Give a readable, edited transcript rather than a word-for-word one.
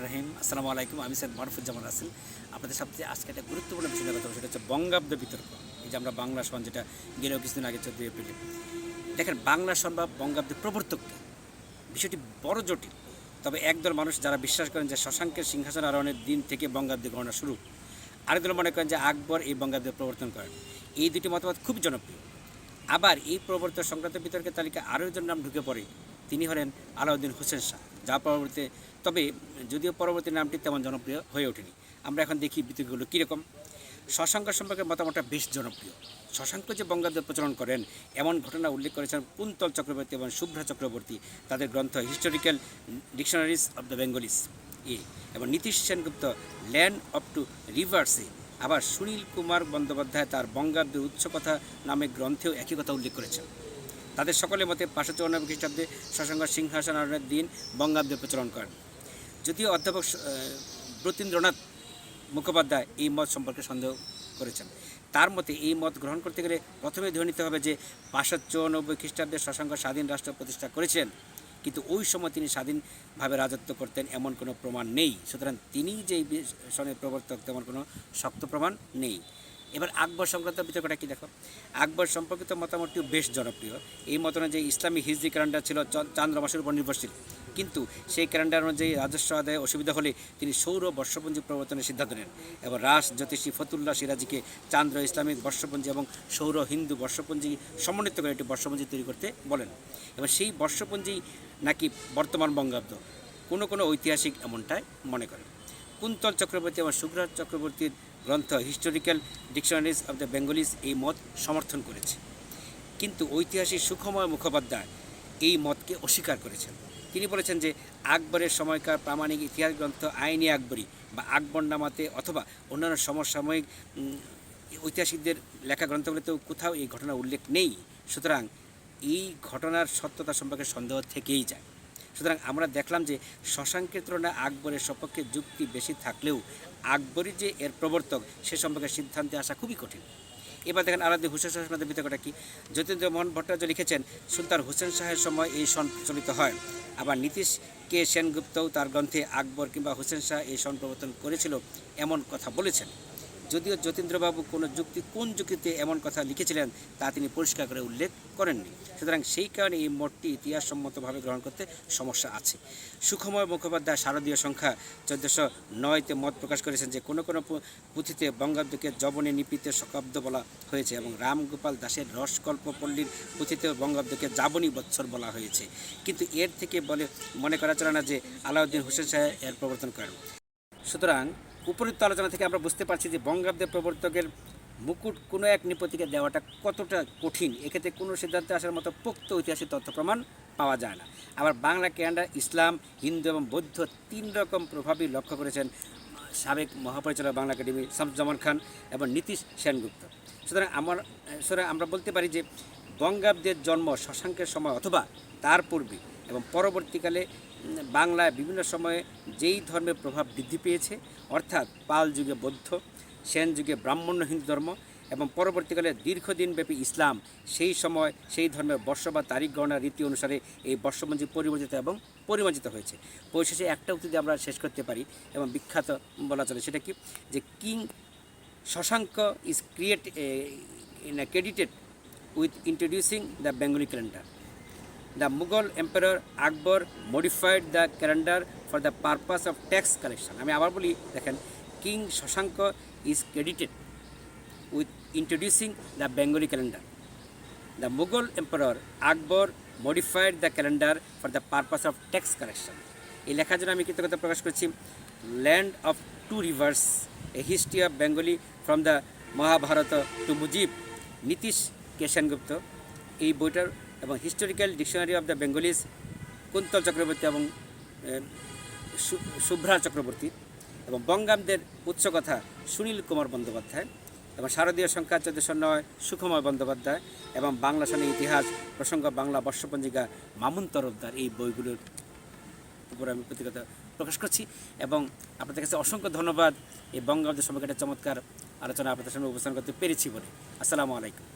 রহিম। আসসালামু আলাইকুম। আমি স্যার মারুফুজ্জামান রাসেল। আপনাদের সবচেয়ে আজকে একটা গুরুত্বপূর্ণ বিষয় নিয়ে কথা বলবো, সেটা হচ্ছে বঙ্গাব্দ বিতর্ক। এই যে আমরা বাংলা সন যেটা গেলেও কিছুদিন আগে 14 এপ্রিলে, দেখেন বাংলা সন বা বঙ্গাব্দের প্রবর্তককে, বিষয়টি বড় জটিল। তবে একদল মানুষ যারা বিশ্বাস করেন যে শশাঙ্কের সিংহাসন আরোহণের দিন থেকে বঙ্গাব্দে গণনা শুরু, আরেকদল মনে করেন যে আকবর এই বঙ্গাব্দের প্রবর্তন করেন। এই দুটি মতবাদ খুব জনপ্রিয়। আবার এই প্রবর্তন সংক্রান্ত বিতর্কের তালিকায় আরও একজন নাম ঢুকে পড়ে, তিনি হলেন আলাউদ্দিন হোসেন শাহ, যা পরবর্তীতে, তবে যদিও পরবর্তী নামটি তেমন জনপ্রিয় হয়ে ওঠেনি। আমরা এখন দেখি বিতর্কগুলো কীরকম। শশাঙ্ক সম্পর্কে মতামতটা বেশ জনপ্রিয়। শশাঙ্ক যে বঙ্গাব্দের প্রচলন করেন এমন ঘটনা উল্লেখ করেছেন কুন্তল চক্রবর্তী এবং শুভ্রা চক্রবর্তী তাদের গ্রন্থ historical dictionaries of the Bengalis এ, এবং Nitish Sengupta land of two রিভার্সে। আবার সুনীল কুমার বন্দ্যোপাধ্যায় তার বঙ্গাব্দের উৎসকথা নামে গ্রন্থেও একই কথা উল্লেখ করেছেন। তাদের সকলের মতে 594 খ্রিস্টাব্দে শশাঙ্ক সিংহাসন আরোহণের দিন বঙ্গাব্দের প্রচলন করেন। যদিও অধ্যাপক ব্রতীন্দ্রনাথ মুখোপাধ্যায় এই মত সম্পর্কে সন্দেহ করেছেন। তার মতে এই মত গ্রহণ করতে গেলে প্রথমে ধরে নিতে হবে যে 594 খ্রিস্টাব্দে শশাঙ্ক স্বাধীন রাষ্ট্র প্রতিষ্ঠা করেছেন, কিন্তু ওই সময় তিনি স্বাধীনভাবে রাজত্ব করতেন এমন কোনো প্রমাণ নেই। সুতরাং তিনি যেই সনের প্রবর্তক তেমন কোনো শক্ত প্রমাণ নেই। এবার আকবর সংক্রান্ত বিতর্কটা কী দেখো। আকবর সম্পর্কিত মতামতটিও বেশ জনপ্রিয়। এই মত অনুযায়ী ইসলামী হিজরি ক্যালেন্ডার ছিল চান্দ্র মাসের উপর নির্ভরশীল, কিন্তু সেই ক্যালেন্ডার অনুযায়ী রাজস্ব আদায়ে অসুবিধা হলে তিনি সৌর বর্ষপঞ্জি প্রবর্তনের সিদ্ধান্ত নেন এবং রাস জ্যোতিষী ফতুল্লাহ সিরাজিকে চান্দ্র ইসলামিক বর্ষপঞ্জি এবং সৌর হিন্দু বর্ষপঞ্জি সমন্বিত করে একটি বর্ষপঞ্জি তৈরি করতে বলেন, এবং সেই বর্ষপঞ্জি নাকি বর্তমান বঙ্গাব্দ। কোনো ঐতিহাসিক এমনটাই মনে করেন। কুন্তল চক্রবর্তী এবং শুভ্রা চক্রবর্তীর গ্রন্থ historical dictionaries of the Bengalese এই মত সমর্থন করেছে, কিন্তু ঐতিহাসিক সুখময় মুখোপাধ্যায় এই মতকে অস্বীকার করেছেন। তিনি বলেছেন যে আকবরের সময়কার প্রামাণিক ইতিহাস গ্রন্থ আইনি আকবরী বা আকবরনামাতে অথবা অন্যান্য সমসাময়িক ঐতিহাসিকদের লেখা গ্রন্থগুলিতেও কোথাও এই ঘটনার উল্লেখ নেই। সুতরাং এই ঘটনার সত্যতা সম্পর্কে সন্দেহ থেকেই যায়। সুতরাং আমরা দেখলাম যে শশাঙ্কের তুলনায় আকবরের সপক্ষে যুক্তি বেশি থাকলেও আকবরই যে এর প্রবর্তক সে সম্পর্কে সিদ্ধান্তে আসা খুবই কঠিন। এবার দেখেন আলাউদ্দিন হোসেন শাহের মধ্যে বিতর্কটা কী। যতীন্দ্রমোহন ভট্টাচার্য লিখেছেন সুলতান হোসেন শাহের সময় এই সন প্রচলিত হয়। আবার নীতিশ কে সেনগুপ্তও তার গ্রন্থে আকবর কিংবা হোসেন শাহ এই সন প্রবর্তন করেছিল এমন কথা বলেছেন। যদিও যতীন্দ্রবাবু কোন যুক্তিতে এমন কথা লিখেছিলেন তা তিনি পরিষ্কার করে উল্লেখ করেননি। সুতরাং সেই কারণে এই মতটি ইতিহাসসম্মতভাবে গ্রহণ করতে সমস্যা আছে। সুখময় মুখোপাধ্যায় শারদীয় সংখ্যা 1409-তে মত প্রকাশ করেছেন যে কোনো পুঁথিতে বঙ্গাব্দকে যবনে নিপীতে শকাব্দ বলা হয়েছে, এবং রামগোপাল দাসের রসকল্প পল্লীর পুঁথিতে বঙ্গাব্দকে যাবনী বৎসর বলা হয়েছে। কিন্তু এর থেকে মনে করা চলে না যে আলাউদ্দিন হোসেন শাহ এর প্রবর্তন করেন। সুতরাং উপরোক্ত আলোচনা থেকে আমরা বুঝতে পারছি যে বঙ্গাব্দের প্রবর্তকের মুকুট কোনো এক নৃপতিকে দেওয়াটা কতটা কঠিন। এক্ষেত্রে কোনো সিদ্ধান্তে আসার মতো পোক্ত ঐতিহাসিক তথ্য প্রমাণ পাওয়া যায় না। আবার বাংলা ক্যালেন্ডার ইসলাম, হিন্দু এবং বৌদ্ধ 3 রকম প্রভাবই লক্ষ্য করেছেন সাবেক মহাপরিচালক বাংলা একাডেমি শামসুজ্জামান খান এবং নীতিশ সেনগুপ্ত। সুতরাং আমরা বলতে পারি যে বঙ্গাব্দের জন্ম শশাঙ্কের সময় অথবা তার পূর্বে এবং পরবর্তীকালে বাংলায় বিভিন্ন সময়ে যেই ধর্মের প্রভাব বৃদ্ধি পেয়েছে, অর্থাৎ পাল যুগে বৌদ্ধ, সেন যুগে ব্রাহ্মণ্য হিন্দু ধর্ম এবং পরবর্তীকালে দীর্ঘদিনব্যাপী ইসলাম, সেই সময় সেই ধর্মের বর্ষ বা তারিখ গণনার রীতি অনুসারে এই বর্ষপঞ্জি পরিবর্তিত এবং পরিমার্জিত হয়েছে। পরিশেষে একটা উক্তি দিয়ে আমরা শেষ করতে পারি এবং বিখ্যাত বলা চলে, সেটা কি, যে king Shashanka is credited with introducing the Bengali calendar. The Mughal Emperor Akbar modified the calendar for the purpose of tax collection. আমি আবার বলি, দেখেন, king Shashanka is credited with introducing the Bengali calendar. The Mughal Emperor Akbar modified the calendar for the purpose of tax collection. এই লেখার জন্য আমি কৃতজ্ঞতা প্রকাশ করছি। Land of two rivers, a history of Bengali from the Mahabharata to Mujib, Nitish K Sengupta এই বইটার, এবং historical dictionary of the Bengalis Kuntal Chakraborty এবং শুভ্রা চক্রবর্তী, এবং বঙ্গাব্দের উৎসকথা সুনীল কুমার বন্দ্যোপাধ্যায়, এবং শারদীয় সংখ্যা 1409 সুখময় বন্দ্যোপাধ্যায়, এবং বাংলা সনের ইতিহাস প্রসঙ্গ বাংলা বর্ষপঞ্জিকা মামুন তরফদার, এই বইগুলোর উপর আমি কৃতজ্ঞতা প্রকাশ করছি। এবং আপনাদের কাছে অসংখ্য ধন্যবাদ এই বঙ্গাব্দের সম্পর্কে একটা চমৎকার আলোচনা আপনাদের সামনে উপস্থাপন করতে পেরেছি বলে। আসসালামু আলাইকুম।